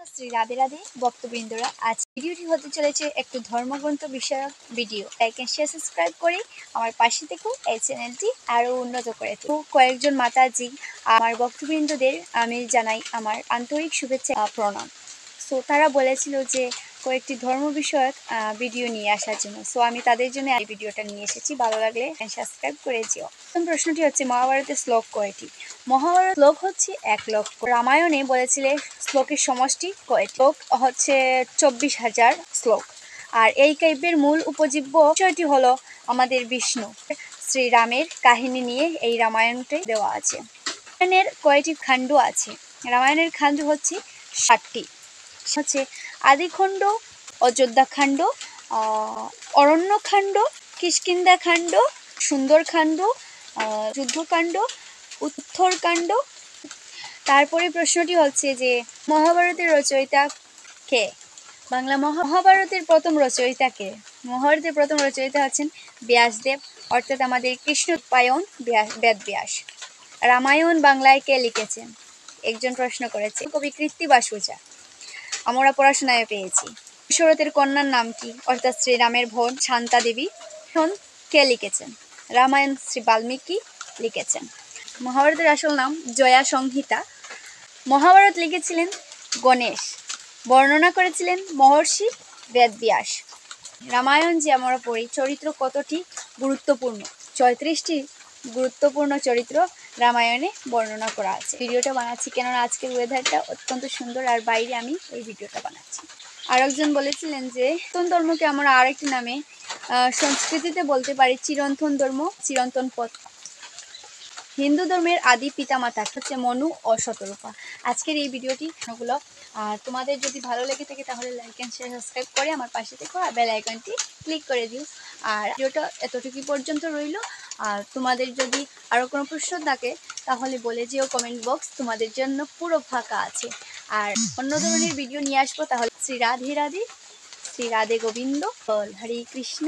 শ্রী রাধে রাধে ভক্তবৃন্দরা, আজ ভিডিওটি হতে চলেছে একটু ধর্মগ্রন্থ বিষয়ক video. Like and share subscribe করে আমার পাশে থেকো এই চ্যানেলটি আরো উন্নত করে তো কয়েকজন মাতাজি আমার ভক্তবৃন্দদের আমি জানাই আমার আন্তরিক শুভেচ্ছা প্রণাম। সো তারা বলেছিল যে কয়েকটি ধর্ম বিষয়ক ভিডিও নিয়ে আসার জন্য। সো আমি তাদের জন্য এই ভিডিওটা নিয়ে এসেছি। ভালো লাগলে সাবস্ক্রাইব করে যেও। প্রথম প্রশ্নটি হচ্ছে, মহাভারতের শ্লোক কয়টি? মহাভারত শ্লোক হচ্ছে 1,00,000। রামায়ণে বলেছিলে শ্লোকের সমষ্টি কয়টি? শ্লোক হচ্ছে 24,000 শ্লোক। আর এই কাব্যের মূল উপজীব্য বিষয়টি হলো আমাদের বিষ্ণু শ্রীরামের কাহিনী নিয়ে এই রামায়ণটি দেওয়া আছে। রামায়ণের কয়টি খণ্ড আছে? রামায়ণের খণ্ড হচ্ছে 7টি। হচ্ছে আদিখণ্ড, অযোধ্যাখণ্ড, অরণ্যখণ্ড, কিষ্কিন্ধাখণ্ড, সুন্দরকাণ্ড, যুদ্ধকাণ্ড, উত্তরকাণ্ড। তারপরে প্রশ্নটি হচ্ছে যে মহাভারতের রচয়িতা কে? বাংলা মহাভারতের প্রথম রচয়িতা কে? মহাভারতের প্রথম রচয়িতা হচ্ছেন ব্যাসদেব, অর্থাৎ আমাদের কৃষ্ণোপায়ন বেদব্যাস। রামায়ণ বাংলায় কে লিখেছেন? একজন প্রশ্ন করেছে, কবি কৃত্তিবাসু। আমরা পড়াশোনায় পেয়েছি। দশরথের কন্যার নাম কি? অর্থাৎ শ্রীরামের বোন শান্তা দেবী। কে লিখেছেন? রামায়ণ শ্রী বাল্মীকি লিখেছেন। মহাভারতের আসল নাম জয়া সংহিতা। মহাভারত লিখেছিলেন গণেশ, বর্ণনা করেছিলেন মহর্ষি বেদব্যাস। রামায়ণ যে আমরা পড়ি, চরিত্র কতটি গুরুত্বপূর্ণ? 34টি গুরুত্বপূর্ণ চরিত্র রামায়ণে বর্ণনা করা আছে। ভিডিওটা বানাচ্ছি কেননা আজকের ওয়েদারটা অত্যন্ত সুন্দর, আর বাইরে আমি এই ভিডিওটা বানাচ্ছি। আরেকজন বলেছিলেন যে চিরন্তন ধর্মকে আমরা আরেকটি নামে সংস্কৃতিতে বলতে পারি চিরন্তন ধর্ম, চিরন্তন পথ। হিন্দু ধর্মের আদি পিতামাতা হচ্ছে মনু ও শতরূপা। আজকের এই ভিডিওটি গুলো তোমাদের যদি ভালো লেগে থাকে তাহলে লাইক এন্ড শেয়ার সাবস্ক্রাইব করে আমার পাশে থেকো আর বেল আইকনটি ক্লিক করে দিও। আর ভিডিওটা এতটুকু পর্যন্ত রইল। আর তোমাদের যদি আরও কোনো প্রশ্ন থাকে তাহলে বলে যেও, কমেন্ট বক্স তোমাদের জন্য পুরো ফাঁকা আছে। আর অন্য ধরনের ভিডিও নিয়ে আসবো। তাহলে শ্রী রাধে রাধে, শ্রী রাধে গোবিন্দ, হরে কৃষ্ণ।